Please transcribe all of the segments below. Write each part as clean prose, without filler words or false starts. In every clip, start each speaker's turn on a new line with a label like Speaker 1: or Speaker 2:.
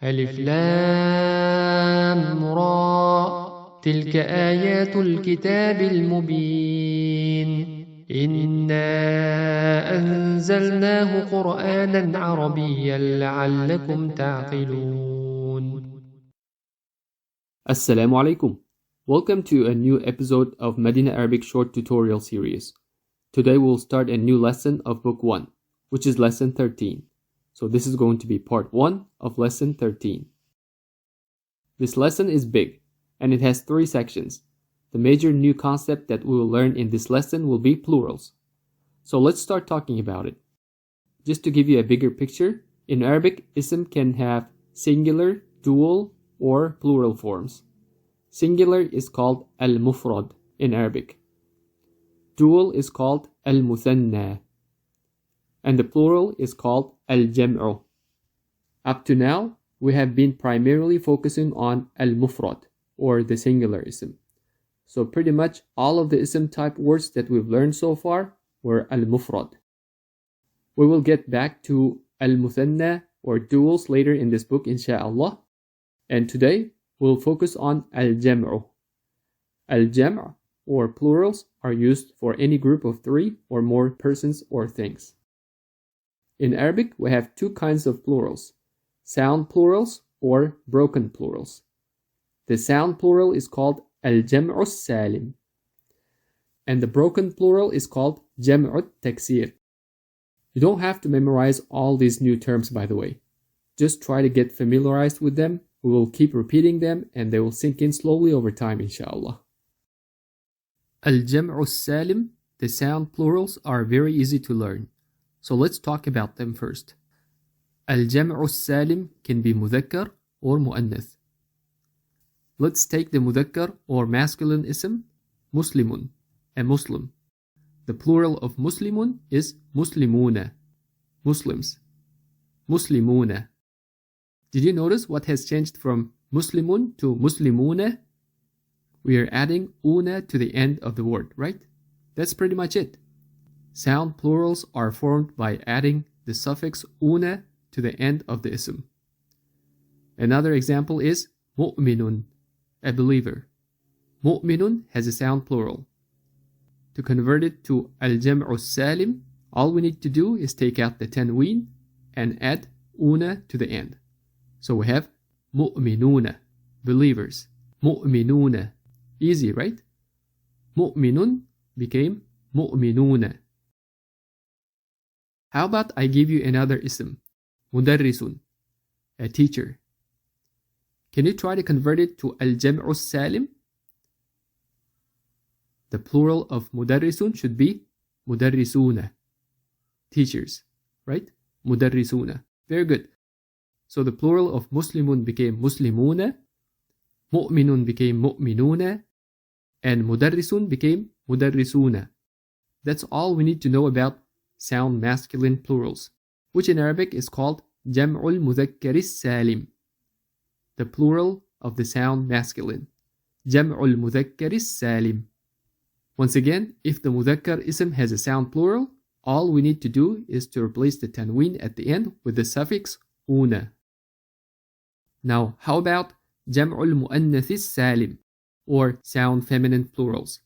Speaker 1: ألف لام را تلك آيات الكتاب المبين إنا أنزلناه قرآنا عربيا لعلكم تعقلون.
Speaker 2: Assalamu alaikum. Welcome to a new episode of Madina Arabic short tutorial series. Today we'll start a new lesson of Book 1, which is Lesson 13. So this is going to be Part 1 of Lesson 13. This lesson is big, and it has 3 sections. The major new concept that we will learn in this lesson will be plurals. So let's start talking about it. Just to give you a bigger picture, in Arabic, ism can have singular, dual, or plural forms. Singular is called al-MUFROD in Arabic. Dual is called al-MUTHANNA. And the plural is called AL-JAMU. Up to now, we have been primarily focusing on al-MUFROD, or the singular ism. So pretty much all of the ism type words that we've learned so far were al-MUFROD. We will get back to al-MUTHANNA or duals later in this book, insha'Allah. And today, we'll focus on al-JAMU. Al-JAMU, or plurals, are used for any group of 3 or more persons or things. In Arabic, we have 2 kinds of plurals, sound plurals or broken plurals. The sound plural is called AL-JAMU SSAALIM, and the broken plural is called JAM'u TAKSIR. You don't have to memorize all these new terms, by the way. Just try to get familiarized with them. We will keep repeating them and they will sink in slowly over time, inshallah. Al-JAM'u SSAALIM, the sound plurals, are very easy to learn. So let's talk about them first. Al-JAM'u SSAALIM can be muthakkar or mu'annath. Let's take the muthakkar or masculine ism, muslimun, a Muslim. The plural of muslimun is muslimuna, Muslims. Muslimuna. Did you notice what has changed from muslimun to muslimuna? We are adding una to the end of the word, right? That's pretty much it. Sound plurals are formed by adding the suffix una to the end of the ism. Another example is mu'minun, a believer. Mu'minun has a sound plural. To convert it to al-JAM'u SSAALIM, all we need to do is take out the tanween and add una to the end. So we have mu'minuna, believers. Mu'minuna. Easy, right? Mu'minun became mu'minuna. How about I give you another ism, mudarrisun, a teacher. Can you try to convert it to al-JAM'u SSAALIM? The plural of mudarrisun should be mudarrisuna, teachers, right? Mudarrisuna. Very good. So the plural of muslimun became muslimuna, mu'minun became mu'minuna, and mudarrisun became mudarrisuna. That's all we need to know about sound masculine plurals, which in Arabic is called Jam'ul Mudhakkari Salim. The plural of the sound masculine, Jam'ul Mudhakkari Salim. Once again, if the mudhakkar ism has a sound plural, all we need to do is to replace the tanween at the end with the suffix una. Now, how about Jam'ul Mu'annath Salim, or sound feminine plurals?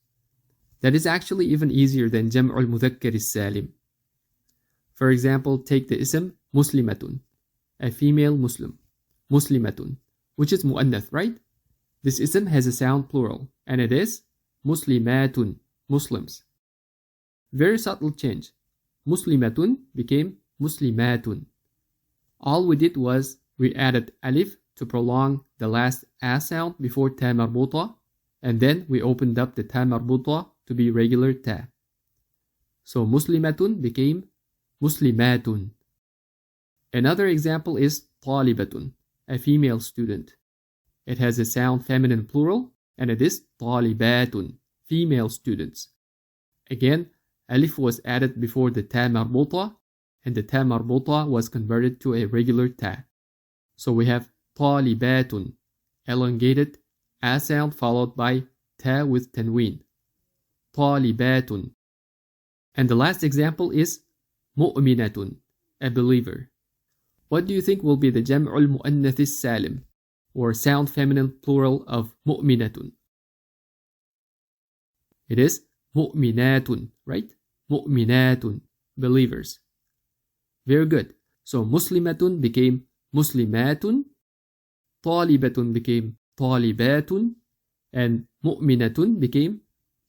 Speaker 2: That is actually even easier than Jam'ul Mudhakkar Salim. For example, take the ism Muslimatun, a female Muslim. Muslimatun, which is Mu'annath, right? This ism has a sound plural, and it is Muslimatun, Muslims. Very subtle change. Muslimatun became Muslimatun. All we did was we added alif to prolong the last a sound before ta marbuta, and then we opened up the ta marbuta to be regular ta. So Muslimatun became Muslimatun. Another example is Talibatun, a female student. It has a sound feminine plural, and it is Talibatun, female students. Again, alif was added before the ta marbuta, and the ta marbuta was converted to a regular ta. So we have Talibatun, elongated a sound followed by ta with tanween. Talibatun. And the last example is Mu'minatun, a believer. What do you think will be the جمع المؤنث السالم or sound feminine plural of مؤمنة? It is مؤمنات, right? مؤمنات, believers. Very good. So مسلمة became مسلمات, طالبة became طالبات, and مؤمنة became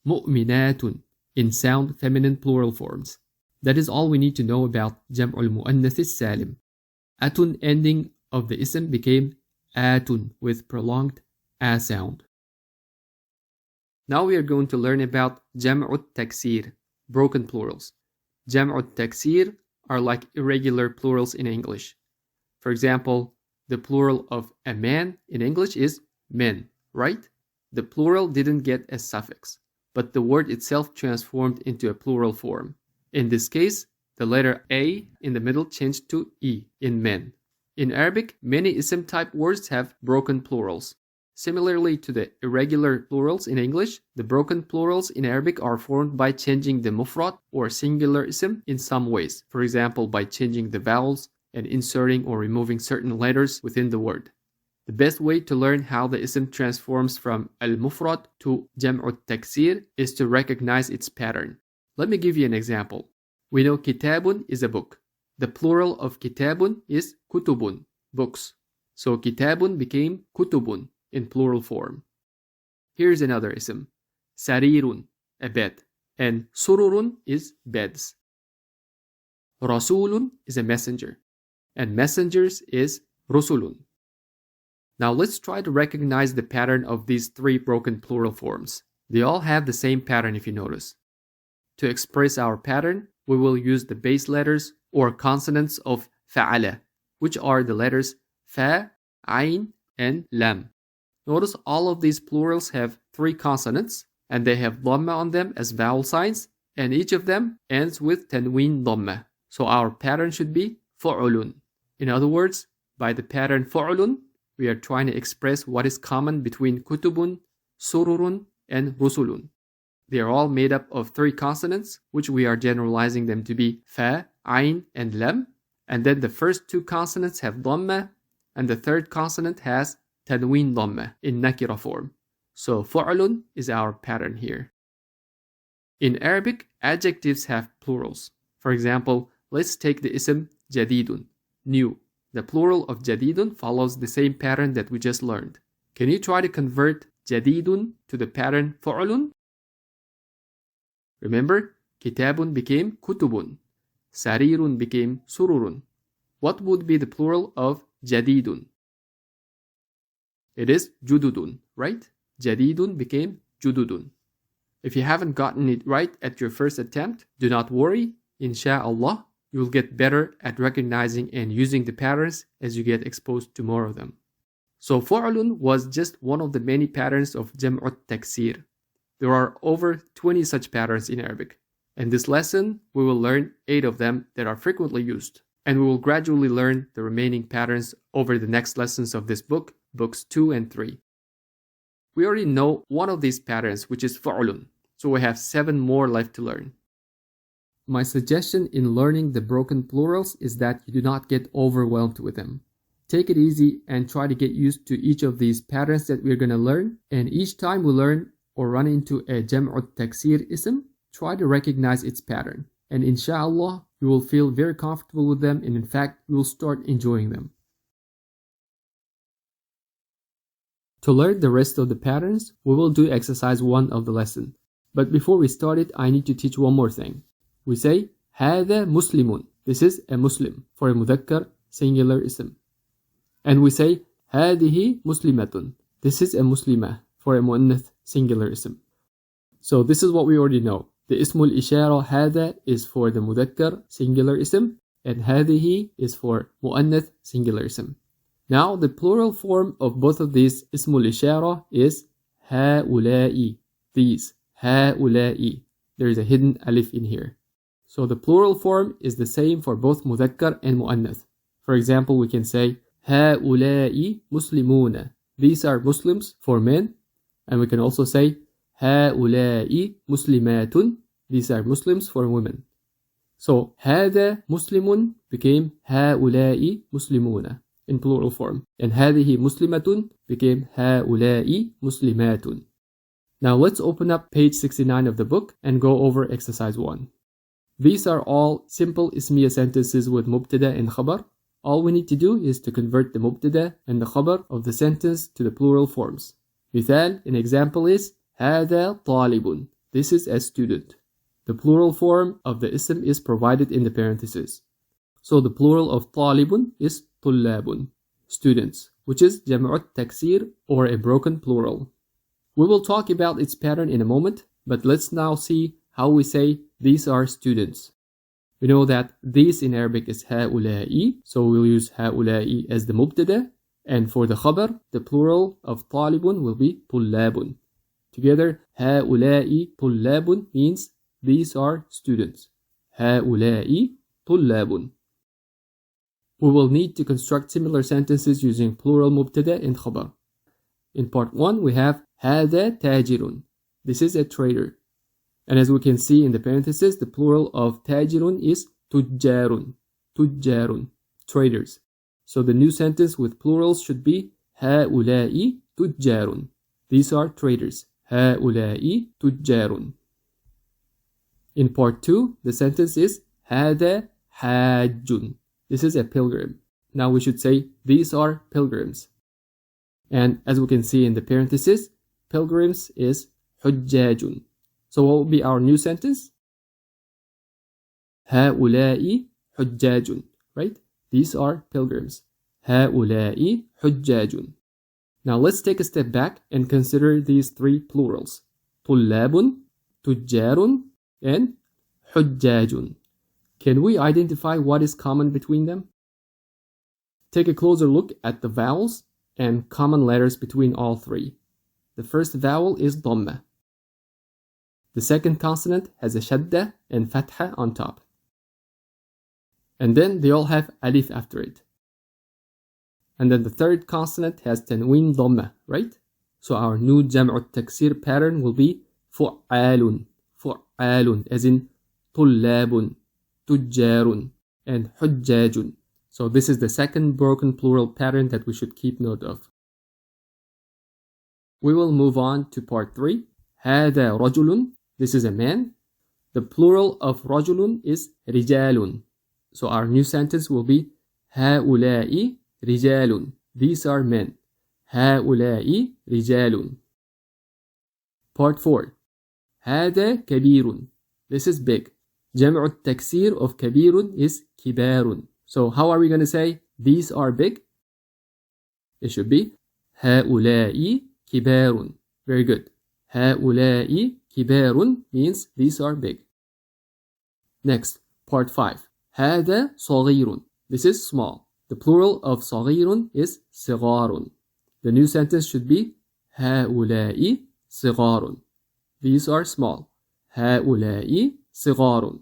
Speaker 2: مؤمنات in sound feminine plural forms. That is all we need to know about جمع المؤنث السالم. Atun ending of the ism became atun with prolonged a sound. Now we are going to learn about جمع التكسير, broken plurals. جمع التكسير are like irregular plurals in English. For example, the plural of a man in English is men, right? The plural didn't get a suffix, but the word itself transformed into a plural form. In this case, the letter A in the middle changed to E in men. In Arabic, many ism type words have broken plurals. Similarly to the irregular plurals in English, the broken plurals in Arabic are formed by changing the MUFROD or singular ism in some ways. For example, by changing the vowels and inserting or removing certain letters within the word. The best way to learn how the ism transforms from al-mufrad to جمع التكسير is to recognize its pattern. Let me give you an example. We know kitabun is a book. The plural of kitabun is kutubun, books. So kitabun became kutubun in plural form. Here's another ism. Sarirun, a bed. And sururun is beds. Rasulun is a messenger. And messengers is rusulun. Now let's try to recognize the pattern of these three broken plural forms. They all have the same pattern if you notice. To express our pattern, we will use the base letters or consonants of fa'ala, which are the letters fa, ayn, and lam. Notice all of these plurals have three consonants, and they have dhamma on them as vowel signs, and each of them ends with tanween dhamma. So our pattern should be fu'ulun. In other words, by the pattern fu'ulun, we are trying to express what is common between kutubun, sururun, and rusulun. They are all made up of three consonants, which we are generalizing them to be fa, ayn, and lam. And then the first two consonants have dhamma, and the third consonant has tanween dhamma in nakira form. So fu'ulun is our pattern here. In Arabic, adjectives have plurals. For example, let's take the ism jadidun, new. The plural of jadidun follows the same pattern that we just learned. Can you try to convert jadidun to the pattern fu'ulun? Remember, kitabun became kutubun. Sarirun became sururun. What would be the plural of jadidun? It is jududun, right? Jadidun became jududun. If you haven't gotten it right at your first attempt, do not worry. Insha'Allah, you will get better at recognizing and using the patterns as you get exposed to more of them. So fu'ulun was just one of the many patterns of jam'ut taksir. There are over 20 such patterns in Arabic. In this lesson, we will learn 8 of them that are frequently used. And we will gradually learn the remaining patterns over the next lessons of this book, books 2 and 3. We already know one of these patterns, which is fu'ulun. So we have 7 more left to learn. My suggestion in learning the broken plurals is that you do not get overwhelmed with them. Take it easy and try to get used to each of these patterns that we're going to learn. And each time we learn or run into a jam'ut taksir ism, try to recognize its pattern. And insha'Allah, you will feel very comfortable with them, and in fact, you will start enjoying them. To learn the rest of the patterns, we will do exercise 1 of the lesson. But before we start it, I need to teach one more thing. We say, هذا مسلم. This is a Muslim for a مذكر singular ism. And we say, هذه مسلمة. This is a Muslimah for a مؤنث singular ism. So this is what we already know. The ismul ishara هذا is for the مذكر singular ism, and هذه is for مؤنث singular ism. Now the plural form of both of these ismul ishara is هؤلاء. These, هؤلاء. There is a hidden alif in here. So the plural form is the same for both مذكر and مؤنث. For example, we can say هؤلاء مسلمون. These are Muslims for men. And we can also say هؤلاء مسلمات. These are Muslims for women. So هذا مسلم became هؤلاء مسلمون in plural form, and هذه مسلمة became هؤلاء مسلمات. Now let's open up page 69 of the book and go over exercise 1. These are all simple ismiya sentences with mubtada and khabar. All we need to do is to convert the mubtada and the khabar of the sentence to the plural forms. مثال, an example is هذا طالب. This is a student. The plural form of the ism is provided in the parentheses. So the plural of طالب is طلاب, students, which is جمع التكسير or a broken plural. We will talk about its pattern in a moment, but let's now see how we say these are students. We know that these in Arabic is هؤلاء, so we'll use هؤلاء as the mubtada, and for the khabar, the plural of طالب will be طلاب. Together, هؤلاء طلاب means these are students. هؤلاء طلاب. We will need to construct similar sentences using plural mubtada and khabar. In part 1, we have هذا تاجر. This is a trader. And as we can see in the parentheses, the plural of تاجر is تجار. تجار, traders. So the new sentence with plurals should be هؤلاء تجار. These are traders. هؤلاء تجار. In part 2, the sentence is هذا حاج. This is a pilgrim. Now we should say these are pilgrims. And as we can see in the parentheses, pilgrims is حجاج. So what will be our new sentence? هؤلاء حجاج, right? These are pilgrims. هؤلاء حجاج. Now let's take a step back and consider these three plurals. طلاب, تجار, and حجاج. Can we identify what is common between them? Take a closer look at the vowels and common letters between all three. The first vowel is dhamma. The second consonant has a shadda and fatha on top. And then they all have alif after it. And then the third consonant has tanween dhamma, right? So our new jam'u taksir pattern will be fu'alun. Fu'alun, as in tullabun, tujjarun, and hujjajun. So this is the second broken plural pattern that we should keep note of. We will move on to part 3. هذا رجل. This is a man. The plural of رجل is رجال. So our new sentence will be هؤلاء رجال. These are men. هؤلاء رجال. Part 4. هذا كبير. This is big. جمع التكسير of كبير is كبار. So how are we going to say these are big? It should be هؤلاء كبار. Very good. هؤلاء كبار means these are big. Next, part 5. هذا صغير. This is small. The plural of صغير is صغار. The new sentence should be هؤلاء صغار. These are small. هؤلاء صغار.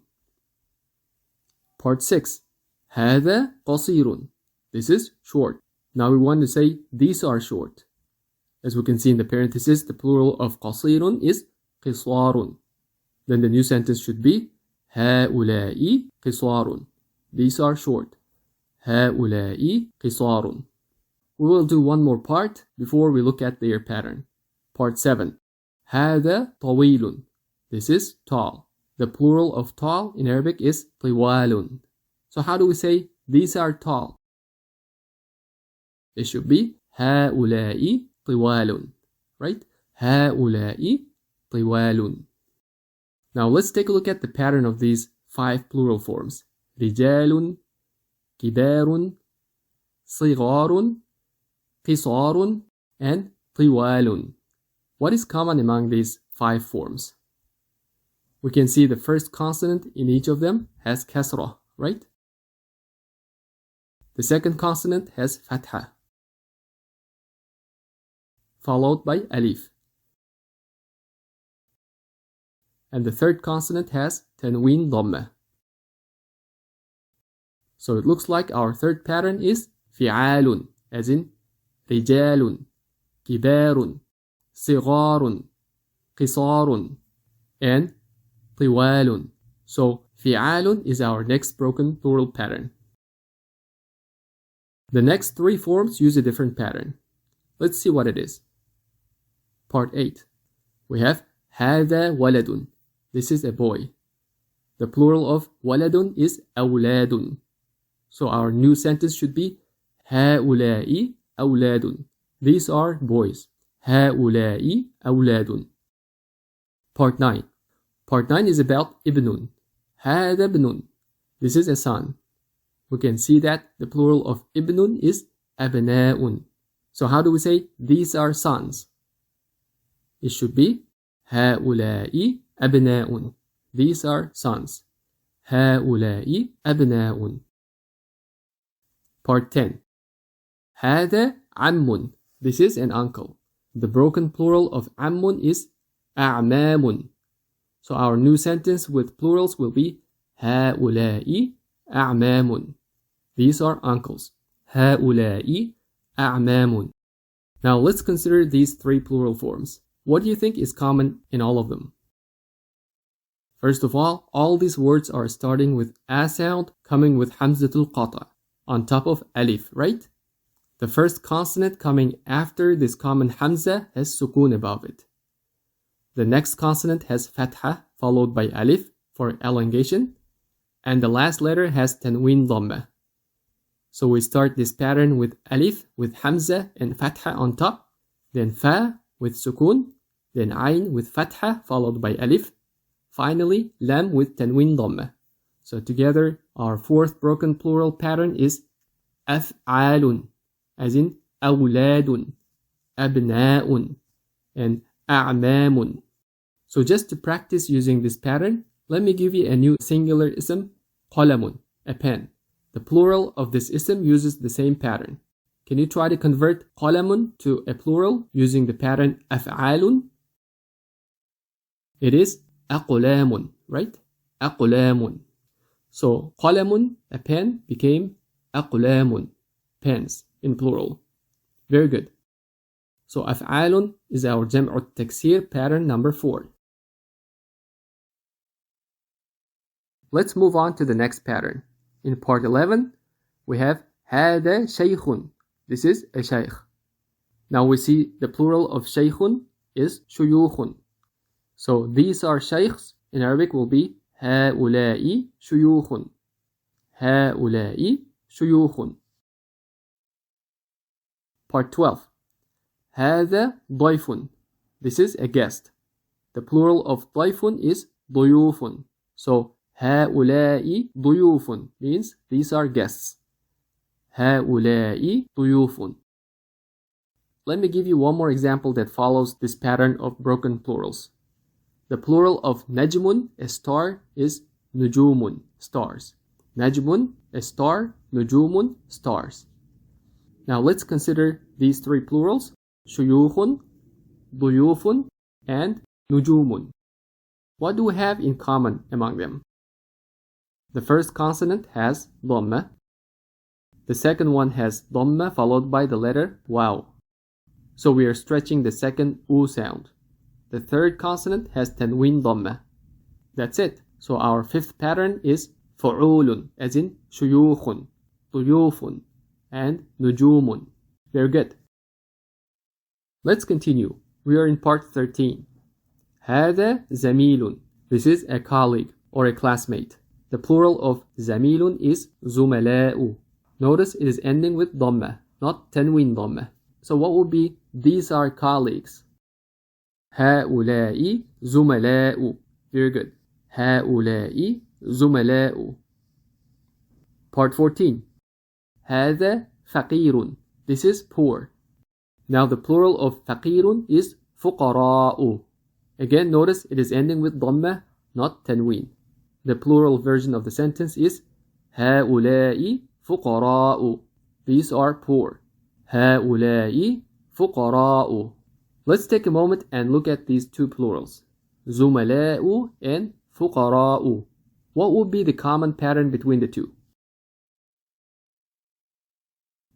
Speaker 2: Part 6. هذا قصير. This is short. Now we want to say these are short. As we can see in the parentheses, the plural of قصير is قصار. Then the new sentence should be هؤلاء قصار. These are short. هؤلاء قصار. We will do one more part before we look at their pattern. Part 7. هذا طويل. This is tall. The plural of tall in Arabic is طوال. So how do we say these are tall? It should be هؤلاء طوال. Right? هؤلاء طوال. Now let's take a look at the pattern of these 5 plural forms. رجال, كبار, صغار, قصار, and طوال. What is common among these 5 forms? We can see the first consonant in each of them has kasra, right? The second consonant has fatha, followed by alif. And the third consonant has tanween dhamma. So it looks like our third pattern is fi'alun, as in rijalun, kibarun, sigarun, qisarun, and طوال. So فعال is our next broken plural pattern. The next three forms use a different pattern. Let's see what it is. Part 8. We have هذا ولد. This is a boy. The plural of ولد is أولاد. So our new sentence should be هؤلاء أولاد. These are boys. هؤلاء أولاد. Part 9. Part 9 is about ابن. هذا ابن. This is a son. We can see that the plural of ابن is أبناء. So how do we say these are sons? It should be هؤلاء أبناء. These are sons. هؤلاء أبناء. Part 10. هذا عم. This is an uncle. The broken plural of عم is أعمام. So our new sentence with plurals will be هؤلاء أعمام. These are uncles. هؤلاء أعمام. Now let's consider these three plural forms. What do you think is common in all of them? First of all these words are starting with a sound coming with hamzatul qata on top of alif, right? The first consonant coming after this common hamza has sukun above it. The next consonant has fatha followed by alif for elongation, and the last letter has tanween dhamma. So we start this pattern with alif with hamza and fatha on top, then fa with sukun, then ayn with fatha followed by alif, finally lam with tanween dhamma. So together our fourth broken plural pattern is af'alun, as in awladun, abna'un, and a'mamun. So just to practice using this pattern, let me give you a new singular ism, qalamun, a pen. The plural of this ism uses the same pattern. Can you try to convert qalamun to a plural using the pattern af'alun? It is aqlamun, right? Aqlamun. So qalamun, a pen, became aqlamun, pens in plural. Very good. So af'alun is our jam'u taksir pattern number 4. Let's move on to the next pattern. In part 11, we have هذا شيخ. This is a shaykh. Now we see the plural of shaykhun is shuyukhun. So these are shaykhs. In Arabic will be هؤلاء شيوخ. هؤلاء شيوخ. Part 12. هذا ضيف. This is a guest. The plural of ضيف is ضيوف. So هؤلاء ضيوف means these are guests. هؤلاء ضيوف. Let me give you one more example that follows this pattern of broken plurals. The plural of najmun, a star, is nujumun, stars. Najmun, a star, nujumun, stars. Now let's consider these three plurals, shuyukhun, duyufun, and nujumun. What do we have in common among them? The first consonant has dhamma. The second one has dhamma followed by the letter waw. So we are stretching the second u sound. The third consonant has tanween dhamma. That's it. So our fifth pattern is fu'ulun, as in shuyukhun, duyufun, and nujumun. Very good. Let's continue. We are in part 13. هذا زميل. This is a colleague or a classmate. The plural of zamilun is zumala'u. Notice it is ending with dhamma, not tanween dhamma. So what would be these are colleagues? هؤلاء زملاء. Very good. هؤلاء زملاء. Part 14. هذا فقير. This is poor. Now the plural of فقير is فقراء. Again, notice it is ending with dhamma, not tanween. The plural version of the sentence is هؤلاء فقراء. These are poor. هؤلاء فقراء. Let's take a moment and look at these two plurals, زملاء and فقراء. What would be the common pattern between the two?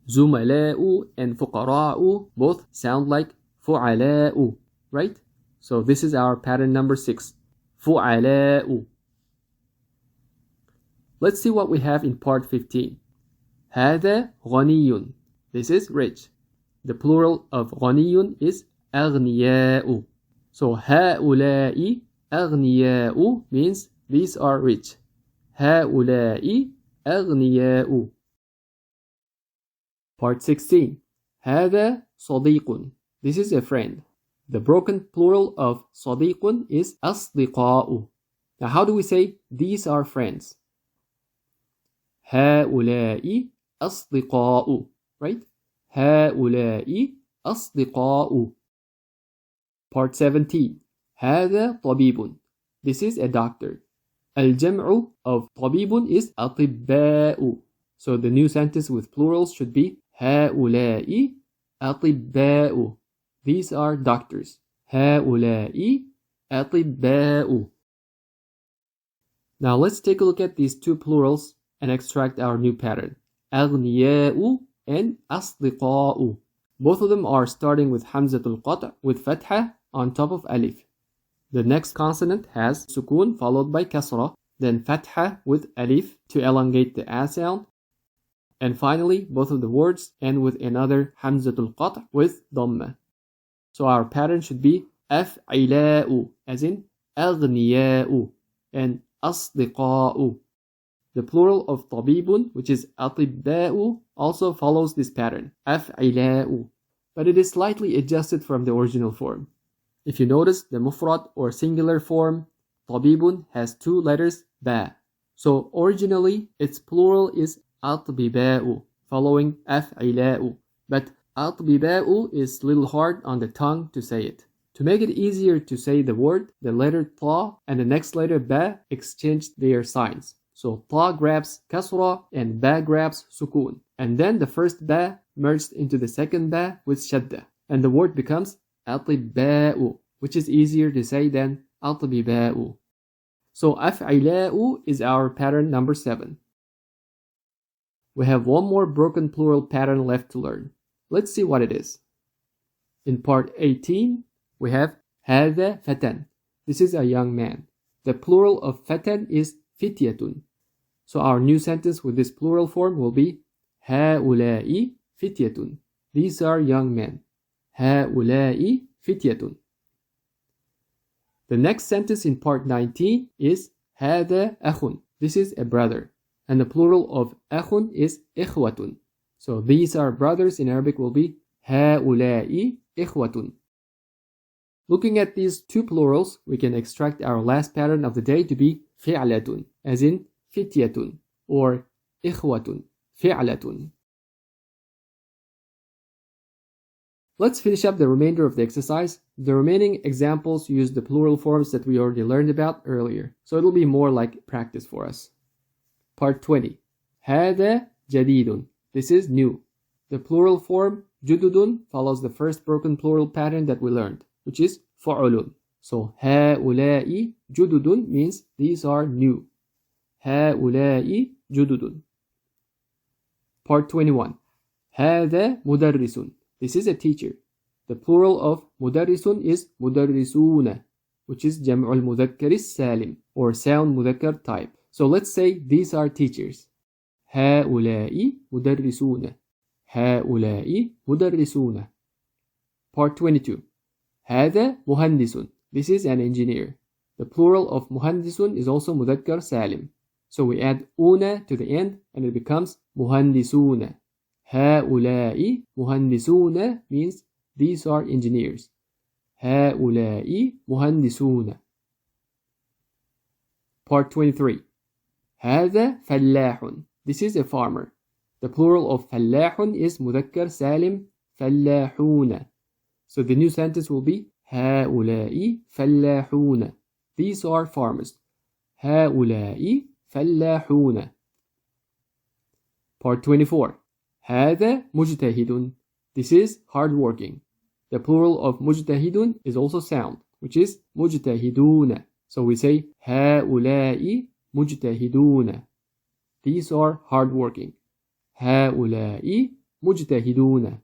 Speaker 2: زملاء and فقراء both sound like فعلاء, right? So this is our pattern number 6, فعلاء. Let's see what we have in part 15. هذا غني. This is rich. The plural of غني is أغنياء. So هؤلاء أغنياء means these are rich. هؤلاء أغنياء. Part 16. هذا صديق. This is a friend. The broken plural of صديق is أصدقاء. Now how do we say these are friends? هؤلاء أصدقاء. Right? هؤلاء أصدقاء. Part 17. هذا طبيب. This is a doctor. الجمع of طبيب is أطباء. So the new sentence with plurals should be هؤلاء أطباء. These are doctors. هؤلاء أطباء. Now let's take a look at these two plurals and extract our new pattern. أغنياء and أصدقاء. Both of them are starting with hamzatul qat' with fatha on top of alif. The next consonant has sukun followed by kasra, then fatha with alif to elongate the a sound, and finally both of the words end with another hamzatul qat' with dhamma. So our pattern should be أفعلاء as in أغنياء and أصدقاء. The plural of طبيب, which is أطباء, also follows this pattern, أفعلاء, but it is slightly adjusted from the original form. If you notice, the mufrod or singular form طبيب has two letters ba. So originally its plural is أطبباء, following أفعلاء, but أطبباء is a little hard on the tongue to say it. To make it easier to say the word, the letter ta and the next letter ba exchanged their signs. So ta grabs kasra and ba grabs sukun. And then the first ba merged into the second ba with shadda. And the word becomes أطباء, which is easier to say than أطبباء. So أفعلاء is our pattern number 7. We have one more broken plural pattern left to learn. Let's see what it is. In part 18, we have هذا فتى. This is a young man. The plural of فتى is فتية. So our new sentence with this plural form will be هؤلاء فتية. These are young men. هؤلاء فتية. The next sentence in part 19 is هذا أخ. This is a brother. And the plural of أخ is إخوة. So these are brothers in Arabic will be هؤلاء إخوة. Looking at these two plurals, we can extract our last pattern of the day to be فعلة, as in فتية or إخوة فعلة. Let's finish up the remainder of the exercise. The remaining examples use the plural forms that we already learned about earlier, so it'll be more like practice for us. Part 20. هذا جديد. This is new. The plural form جدد follows the first broken plural pattern that we learned, which is فعل. So هؤلاء جدد means these are new. هؤلاء جدد. Part 21. هذا مدرس. This is a teacher. The plural of مدرس is مدرسون, which is جمع المذكر السالم or sound مذكر type. So let's say these are teachers. هؤلاء مدرسون. هؤلاء مدرسون. Part 22. هذا مهندس. This is an engineer. The plural of مهندس is also مذكر سالم. So we add una to the end and it becomes مهندسون. هؤلاء مهندسون means these are engineers. هؤلاء مهندسون. Part 23. هذا فلاح. This is a farmer. The plural of فلاح is مذكر سالم فلاحون. So the new sentence will be هؤلاء فلاحون. These are farmers. هؤلاء فلاحون. Part 24. هذا مجتهد. This is hardworking. The plural of مجتهد is also sound, which is مجتهدون. So we say هؤلاء مجتهدون. These are hardworking. هؤلاء مجتهدون.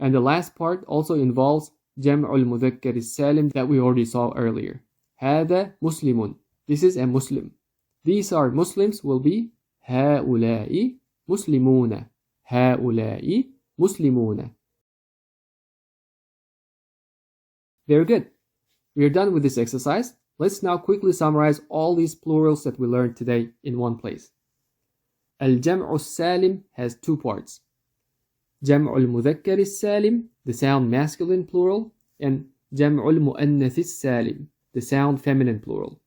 Speaker 2: And the last part also involves جمع المذكر السالم that we already saw earlier. هذا مسلم. This is a Muslim. these are Muslims will be هؤلاء مسلمون. هؤلاء مسلمون. Very good. We are done with this exercise. Let's now quickly summarize all these plurals that we learned today in one place. AL-JAMU SSAALIM has two parts. جمع المذكر السالم, the sound masculine plural, and جمع المؤنث السالم, the sound feminine plural.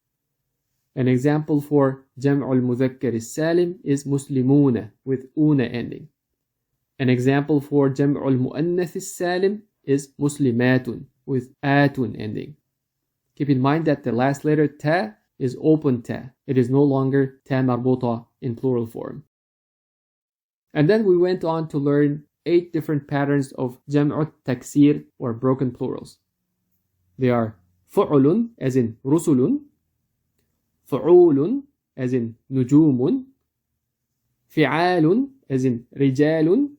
Speaker 2: An example for جمع المذكر السالم is مسلمون with una ending. An example for جمع المؤنث السالم is مسلمات with atun ending. Keep in mind that the last letter ta is open ta. It is no longer ta marbuta in plural form. And then we went on to learn 8 different patterns of jam'u taksir or broken plurals. They are fu'ulun as in rusulun, fu'ulun as in nujumun, fi'alun as in rijalun,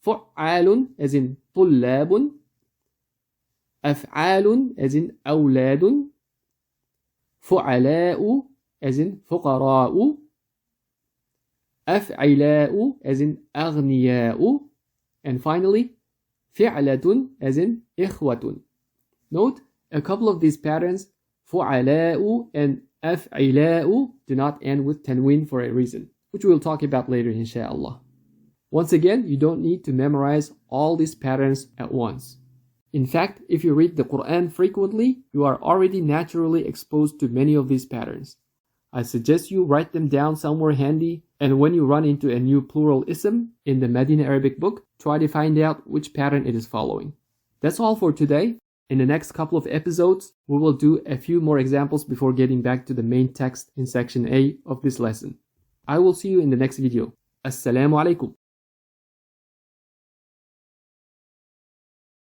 Speaker 2: fu'alun as in tullabun, أفعال as in أولاد, فعلاء as in فقراء, أفعلاء as in أغنياء, and finally فعلة as in إخوة. Note, a couple of these patterns, فعلاء and أفعلاء, do not end with tanween for a reason, which we'll talk about later inshallah. Once again, you don't need to memorize all these patterns at once. In fact, if you read the Quran frequently, you are already naturally exposed to many of these patterns. I suggest you write them down somewhere handy, and when you run into a new plural ism in the Madina Arabic book, try to find out which pattern it is following. That's all for today. In the next couple of episodes, we will do a few more examples before getting back to the main text in section A of this lesson. I will see you in the next video. Assalamu alaikum.